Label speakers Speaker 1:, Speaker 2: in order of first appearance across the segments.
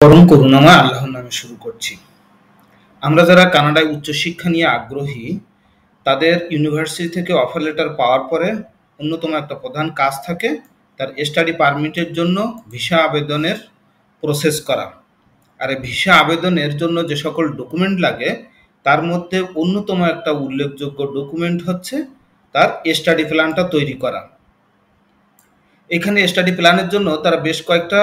Speaker 1: পরম করুণাময় আল্লাহর নামে শুরু করছি। আমরা যারা কানাডায় উচ্চশিক্ষা নিয়ে আগ্রহী, তাদের ইউনিভার্সিটি থেকে অফার লেটার পাওয়ার পরে অন্যতম একটা প্রধান কাজ থাকে তার স্টাডি পারমিটের জন্য ভিসা আবেদনের প্রসেস করা। আর এই ভিসা আবেদনের জন্য যে সকল ডকুমেন্ট লাগে তার মধ্যে অন্যতম একটা উল্লেখযোগ্য ডকুমেন্ট হচ্ছে তার স্টাডি প্ল্যানটা তৈরি করা। এখানে স্টাডি প্ল্যানের জন্য তারা বেশ কয়েকটা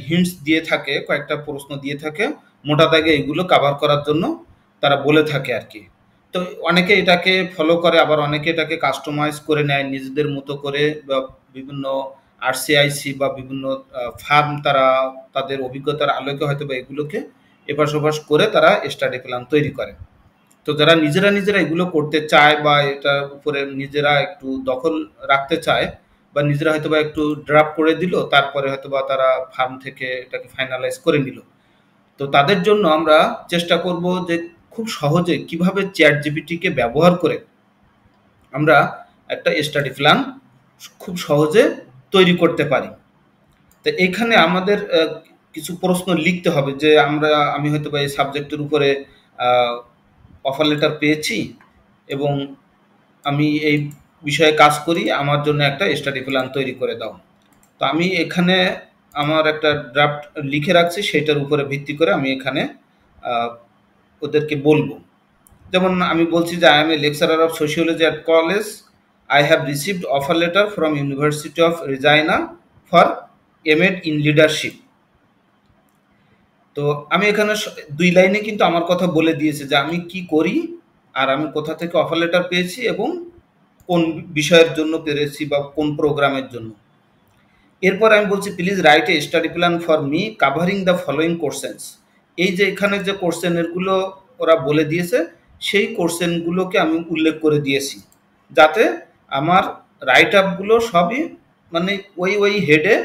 Speaker 1: হিন্টস দিয়ে থাকে, কয়েকটা প্রশ্ন দিয়ে থাকে, মোটা দাগে এগুলো কাভার করার জন্য তারা বলে থাকে আর কি। তো অনেকে এটাকে ফলো করে, আবার অনেকে এটাকে কাস্টমাইজ করে নেয় নিজেদের মতো করে, বা বিভিন্ন আরসিআইসি বা বিভিন্ন ফার্ম তারা তাদের অভিজ্ঞতার আলোকে হয়তো বা এগুলোকে এপাশ ওপাশ করে তারা স্টাডি প্ল্যান তৈরি করে। তো যারা নিজেরা এগুলো করতে চায় বা এটার উপরে নিজেরা একটু দখল রাখতে চায়, বা নিজেরা হয়তোবা একটু ড্রাফট করে দিল, তারপরে হয়তোবা তারা ফার্ম থেকে এটাকে ফাইনালাইজ করে নিল। তো তাদের জন্য আমরা চেষ্টা করব যে খুব সহজে কিভাবে চ্যাট জিপিটিকে ব্যবহার করে আমরা একটা স্টাডি প্ল্যান খুব সহজে তৈরি করতে পারি। তো এখানে আমাদের কিছু প্রশ্ন লিখতে হবে যে আমি হয়তোবা এই সাবজেক্টের উপরে অফার লেটার পেয়েছি এবং আমি এই বিষয়ে কাজ করি, আমার জন্য একটা স্টাডি প্ল্যান তৈরি করে দাও। তো আমি এখানে আমার একটা ড্রাফট লিখে রাখছি, সেটার উপরে ভিত্তি করে আমি এখানে ওদেরকে বলবো। যেমন আমি বলছি যে I am a lecturer of sociology at college, I have received offer letter from university of Regina for MEd in leadership. তো আমি এখানে 2 লাইনে কিন্তু আমার কথা বলে দিয়েছি যে আমি কি করি, আর আমি কোথা থেকে অফার লেটার পেয়েছি এবং কোন বিষয়ের জন্য পেয়েছি বা কোন প্রোগ্রামের জন্য। এরপর আমি বলছি please write a study plan for me covering the following questions. এই যে এখানে যে কোশ্চেনগুলো ওরা বলে দিয়েছে সেই কোশ্চেনগুলোকে আমি উল্লেখ করে দিয়েছি, যাতে আমার রাইট আপগুলো সবই ওই হেডে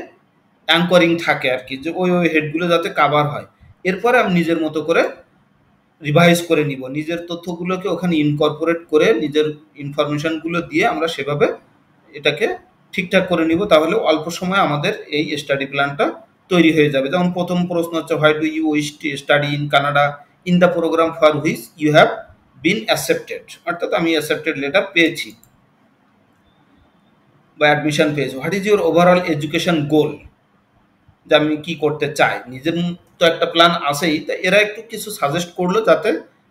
Speaker 1: অ্যাঙ্করিং থাকে আর কি, যে ওই হেডগুলো যাতে কাভার হয়। এরপরে আমি নিজের মতো করে রিভাইজ করে নিব, নিজের তথ্যগুলোকে ওখানে ইনকর্পোরেট করে নিজের ইনফরমেশনগুলো দিয়ে আমরা সেভাবে এটাকে ঠিকঠাক করে নিব। তাহলে অল্প সময়ে আমাদের এই স্টাডি প্ল্যানটা তৈরি হয়ে যাবে। যেমন প্রথম প্রশ্ন হচ্ছে, why do you wish to study in Canada in the program for which you have been accepted, অর্থাৎ আমি অ্যাকসেপ্টেড লেটার পেয়েছি বা অ্যাডমিশন পেয়েছি। What is your overall education goal, যে আমি কি করতে চাই। নিজের তো একটা প্ল্যান আছেই, তাই এরা একটু কিছু সাজেস্ট করলো যাতে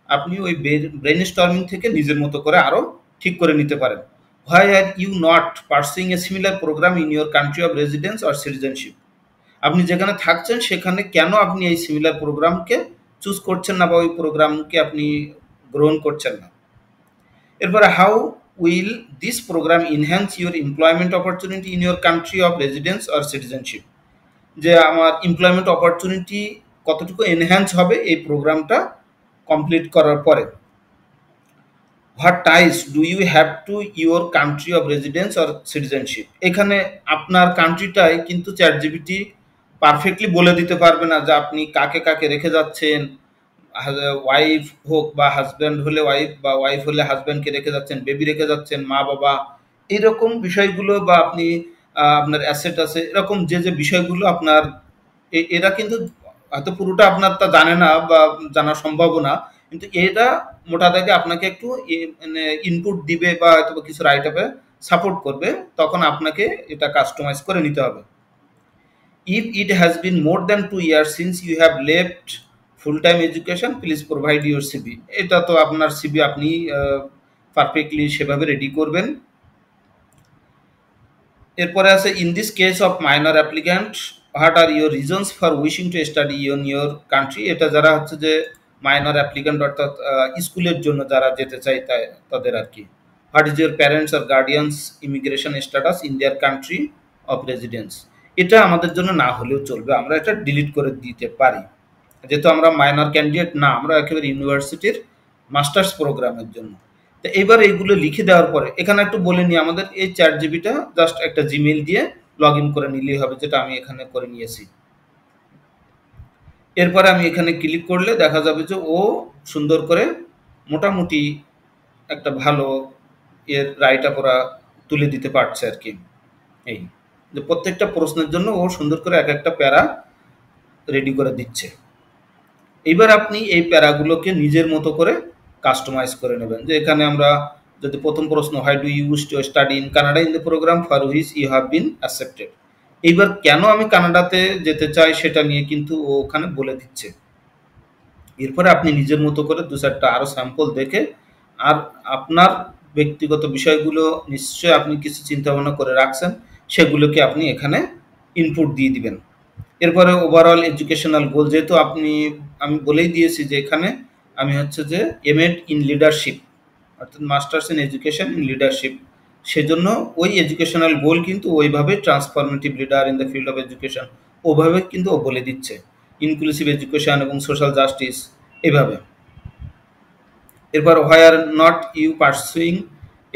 Speaker 1: আপনি ওই ব্রেন স্টর্মিং থেকে নিজের মতো করে আরও ঠিক করে নিতে পারেন। Why are you not pursuing a similar programme in your country of residence or citizenship, আপনি যেখানে থাকছেন সেখানে কেন আপনি এই সিমিলার প্রোগ্রামকে চুজ করছেন না বা ওই প্রোগ্রামকে আপনি গ্রহণ করছেন না। এরপরে how will this program enhance your employment opportunity in your country of residence or citizenship, যে আমার এমপ্লয়মেন্ট অপরচুনিটি কতটুকু এনহ্যান্স হবে এই প্রোগ্রামটা কমপ্লিট করার পরে। What ties do you have to your country of residence or citizenship, এখানে আপনার কান্ট্রিটাই কিন্তু চ্যাট জিপিটি পারফেক্টলি বলে দিতে পারবে না যে আপনি কাকে কাকে রেখে যাচ্ছেন, ওয়াইফ হোক বা হাজব্যান্ড হলে ওয়াইফ, বা ওয়াইফ হলে হাজব্যান্ডকে রেখে যাচ্ছেন, বেবি রেখে যাচ্ছেন, মা বাবা, এইরকম বিষয়গুলো, বা আপনি আপনার অ্যাসেট আছে, এরকম যে যে বিষয়গুলো আপনার এরা কিন্তু হয়তো পুরোটা আপনার তা জানে না বা জানা সম্ভব না, কিন্তু এরা মোটা দাগে আপনাকে একটু ইনপুট দিবে বা হয়তো কিছু রাইট আপে সাপোর্ট করবে, তখন আপনাকে এটা কাস্টমাইজ করে নিতে হবে। If it has been more than 2 years since you have left full time education please provide your CV, এটা তো আপনার সিবি আপনি পারফেক্টলি সেভাবে রেডি করবেন। এরপরে আছে in this case of minor applicant what are your reasons for wishing two study in your country, এটা যারা হচ্ছে যে মাইনর অ্যাপ্লিক্যান্ট, অর্থাৎ স্কুলের জন্য যারা যেতে চায় তাদের আর কি। What is your parents or guardians immigration status in their country of residence, এটা আমাদের জন্য না হলেও চলবে, আমরা এটা ডিলিট করে দিতে পারি, যেহেতু আমরা মাইনর ক্যান্ডিডেট না, আমরা একেবারে ইউনিভার্সিটির মাস্টার্স প্রোগ্রামের জন্য। তো এইবার এইগুলো লিখে দেওয়ার পরে এখানে একটু বলে নিই, আমাদের এই চ্যাট জিপিটা জাস্ট একটা জিমেইল দিয়ে লগ ইন করে নিলেই হবে, যেটা আমি এখানে করে নিয়েছি। এরপরে আমি এখানে ক্লিক করলে দেখা যাবে যে ও সুন্দর করে মোটামুটি একটা ভালো এর রাইট আপ ওরা তুলে দিতে পারছে আর কি। এই যে প্রত্যেকটা প্রশ্নের জন্য ও সুন্দর করে এক একটা প্যারা রেডি করে দিচ্ছে। এইবার আপনি এই প্যারাগুলোকে নিজের মতো করে কাস্টমাইজ করে নেবেন। যে এখানে আমরা যদি প্রথম প্রশ্ন, why do you use to study in Canada in the program for which you have been accepted. এইবার কেন আমি কানাডাতে যেতে চাই সেটা নিয়ে কিন্তু ও ওখানে বলে দিচ্ছে। এরপরে আপনি নিজের মতো করে দু চারটা আরও স্যাম্পল দেখে আর আপনার ব্যক্তিগত বিষয়গুলো নিশ্চয়ই আপনি কিছু চিন্তাভাবনা করে রাখছেন, সেগুলোকে আপনি এখানে ইনপুট দিয়ে দিবেন। এরপরে ওভারঅল এডুকেশনাল গোল, যেহেতু আমি বলেই দিয়েছি যে এখানে আমি হচ্ছে যে এমএড ইন লিডারশিপ অর্থাৎ masters in education in leadership, সেজন্য ওই এডুকেশনাল গোল কিন্তু ওইভাবে transformative leader in the field of education ওভাবে কিন্তু ও বলে দিচ্ছে, ইনক্লুসিভ এডুকেশন এবং সোশ্যাল জাস্টিস এভাবে। এরপর why are not you pursuing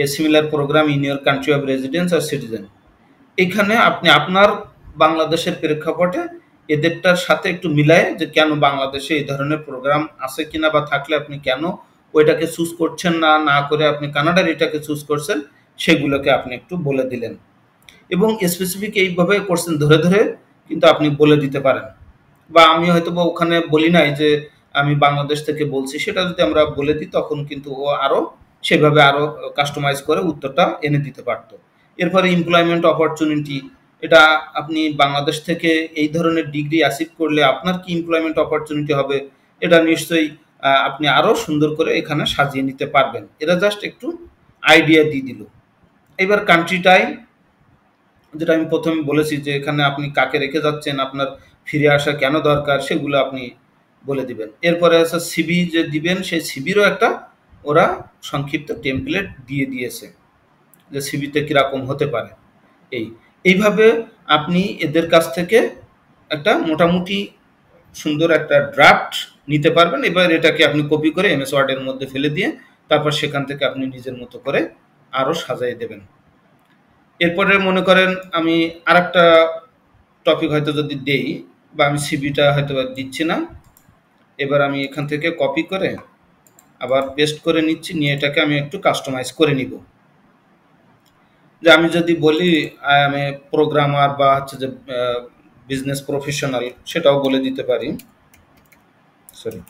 Speaker 1: a similar programme in your country of residence or citizen. এখানে আপনি আপনার বাংলাদেশের প্রেক্ষাপটে এদেরটার সাথে একটু মিলায় যে কেন বাংলাদেশে এই ধরনের প্রোগ্রাম আছে কিনা বা থাকলে আপনি কেন ওইটাকে চুজ করছেন না, না করে আপনি কানাডার এটাকে চুজ করছেন, সেগুলোকে আপনি একটু বলে দিলেন। এবং স্পেসিফিক এইভাবে করছেন ধরে ধরে কিন্তু আপনি বলে দিতে পারেন। বা আমি হয়তো বা ওখানে বলি নাই যে আমি বাংলাদেশ থেকে বলছি, সেটা যদি আমরা বলে দিই তখন কিন্তু ও আরও সেভাবে আরও কাস্টমাইজ করে উত্তরটা এনে দিতে পারতো। এরপরে এমপ্লয়মেন্ট অপরচুনিটি, এটা আপনি বাংলাদেশ থেকে এই ধরনের ডিগ্রি অ্যাচিভ করলে আপনার কি এমপ্লয়মেন্ট অপরচুনিটি হবে, এটা নিশ্চয়ই আপনি আরও সুন্দর করে এখানে সাজিয়ে নিতে পারবেন। এরা জাস্ট একটু আইডিয়া দিয়ে দিল। এবার কান্ট্রিটাই যেটা আমি প্রথমে বলেছি যে এখানে আপনি কাকে রেখে যাচ্ছেন, আপনার ফিরে আসা কেন দরকার, সেগুলো আপনি বলে দিবেন। এরপরে আছে সিভি যে দিবেন, সেই সিভিরও একটা ওরা সংক্ষিপ্ত টেমপ্লেট দিয়ে দিয়েছে যে সিভিতে কীরকম হতে পারে। এইভাবে আপনি এদের কাছ থেকে একটা মোটামুটি সুন্দর একটা ড্রাফট নিতে পারবেন। এবার এটাকে আপনি কপি করে এমএস ওয়ার্ডের মধ্যে ফেলে দিয়ে তারপর সেখান থেকে আপনি নিজের মতো করে আরও সাজাই দেবেন। এরপরে মনে করেন আমি আরেকটা টপিক হয়তো যদি দেই, বা আমি সিভিটা হয়তো দিচ্ছি না, এবার আমি এখান থেকে কপি করে আবার পেস্ট করে নিচ্ছি, নিয়ে এটাকে আমি একটু কাস্টমাইজ করে নিব। যে আমি যদি বলি আই এম এ প্রোগ্রামার বা হচ্ছে যে বিজনেস প্রফেশনাল, সেটাও বলে দিতে পারি। সরি,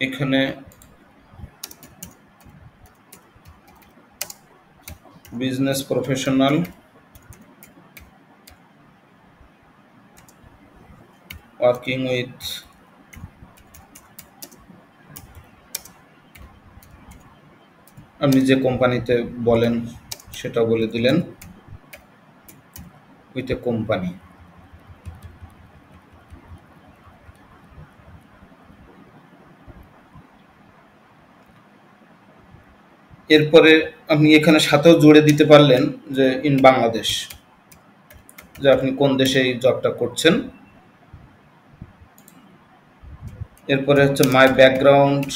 Speaker 1: এখানে বিজনেস প্রফেশনাল ওয়ার্কিং উইথ আপনি যে কোম্পানিতে বলেন সেটা বলে দিলেন, উইথ এ কোম্পানি। এরপরে আপনি এখানে সাথেও জুড়ে দিতে পারলেন যে ইন বাংলাদেশ, যে আপনি কোন দেশে এই জবটা করছেন। এরপরে হচ্ছে মাই background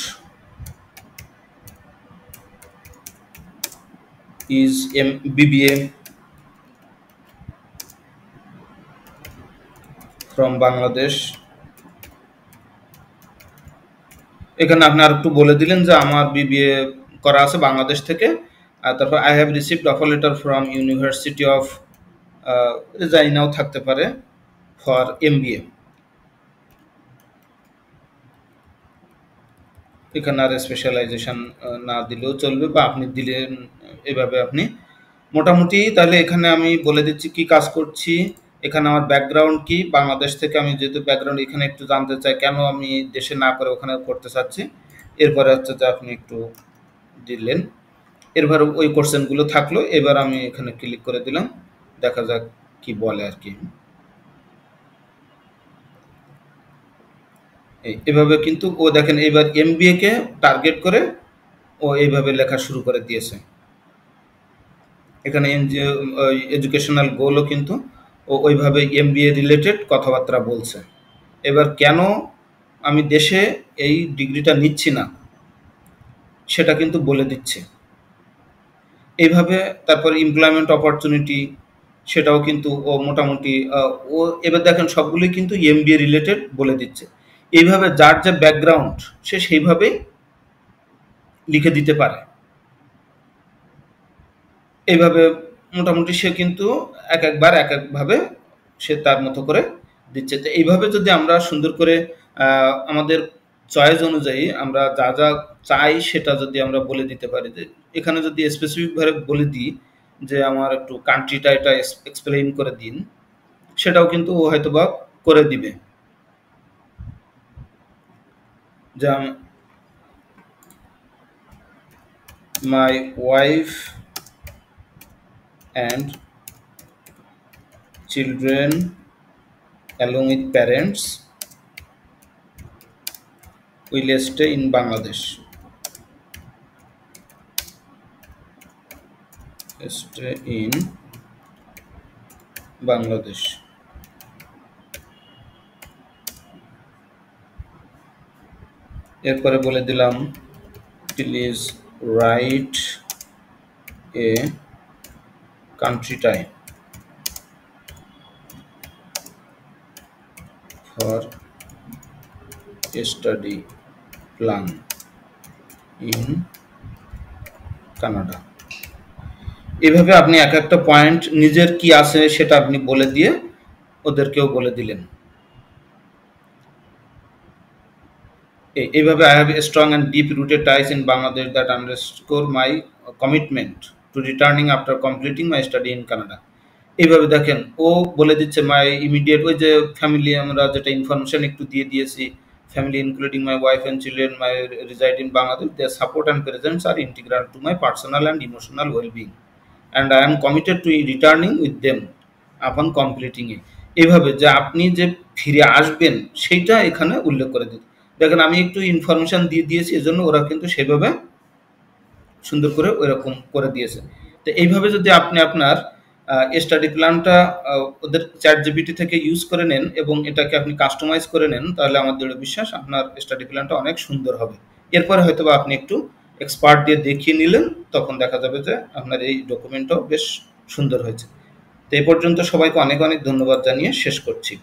Speaker 1: is BBA from Bangladesh. এখানে আপনি আর একটু বলে দিলেন যে আমার বিবিএ করা আছে বাংলাদেশ থেকে। আর তারপর I have received offer letter from university of রেজাইনাও থাকতে পারে ফর এমবিএ। এখানে আর স্পেশালাইজেশন না দিলেও চলবে, বা আপনি দিলেন এভাবে আপনি মোটামুটি। তাহলে এখানে আমি বলে দিচ্ছি কি কাজ করছি, এখানে আমার ব্যাকগ্রাউন্ড কি, বাংলাদেশ থেকে আমি যেহেতু ব্যাকগ্রাউন্ড এখানে একটু জানতে চাই কেন আমি দেশে না করে ওখানে করতে চাচ্ছি। এরপরে হচ্ছে যে আপনি একটু দিলেন, এরপর ওই কোশ্চেনগুলো থাকলো। এবার আমি এখানে ক্লিক করে দিলাম, দেখা যাক কি বলে আর কি। এভাবে কিন্তু ও দেখেন এবার এমবিএ কে টার্গেট করে ও এইভাবে লেখা শুরু করে দিয়েছে। এখানে এডুকেশনাল গোলও কিন্তু ও ওইভাবে এমবিএ রিলেটেড কথাবার্তা বলছে। এবার কেন আমি দেশে এই ডিগ্রিটা নিচ্ছি না সেটা কিন্তু বলে দিচ্ছে। এইভাবে তারপর এমপ্লয়মেন্ট অপরচুনিটি সেটাও কিন্তু ও মোটামুটি ও এবার দেখেন সবগুলোই কিন্তু এমবিএ রিলেটেড বলে দিচ্ছে। এইভাবে যার যে ব্যাকগ্রাউন্ড সে সেইভাবেই লিখে দিতে পারে। এইভাবে মোটামুটি সে কিন্তু একবার একভাবে সে তার মতো করে দিচ্ছে। তো এইভাবে যদি আমরা সুন্দর করে আমাদের চয়েস অনুযায়ী আমরা যা যা চাই সেটা যদি আমরা বলে দিতে পারি, যে এখানে যদি স্পেসিফিকভাবে বলে দিই যে আমার একটু কান্ট্রিটা এটা এক্সপ্লেইন করে দিন, সেটাও কিন্তু ও হয়তো বা করে দিবে। যে মাই wife and children along with parents will stay in Bangladesh. Stay in Bangladesh. এরপরে বলে দিলাম please write a country time for a study plan in Canada. এভাবে আপনি এক একটা পয়েন্ট নিজের কি আছে সেটা আপনি বলে দিয়ে ওদেরকেও বলে দিলেন। এইভাবে I have a strong and deep rooted ties in Bangladesh that underscore my commitment to returning after completing my study in Canada. এইভাবে দেখেন ও বলে দিচ্ছে মাই ইমিডিয়েট, ওই যে ফ্যামিলি আমরা যেটা ইনফরমেশন একটু দিয়ে দিয়েছি, family including my wife and children my reside in Bangladesh, their support and presence are integral to my personal and emotional wellbeing and I am committed to returning with them upon completing it. এইভাবে যে আপনি যে ফিরে আসবেন সেইটা এখানে উল্লেখ করে দিন। দেখেন আমি একটু ইনফরমেশন দিয়ে দিয়েছি, এজন্য ওরা কিন্তু সেভাবে সুন্দর করে ওইরকম করে দিয়েছে। তো এইভাবে যদি আপনি আপনার স্টাডি প্ল্যানটা ওদের চ্যাট জিপিটি থেকে ইউজ করে নেন এবং এটাকে আপনি কাস্টমাইজ করে নেন, তাহলে আমার দৃঢ় বিশ্বাস আপনার স্টাডি প্ল্যানটা অনেক সুন্দর হবে। এরপরে হয়তো বা আপনি একটু এক্সপার্ট দিয়ে দেখিয়ে নিলেন, তখন দেখা যাবে যে আপনার এই ডকুমেন্টটাও বেশ সুন্দর হয়েছে। তো এই পর্যন্ত সবাইকে অনেক অনেক ধন্যবাদ জানিয়ে শেষ করছি।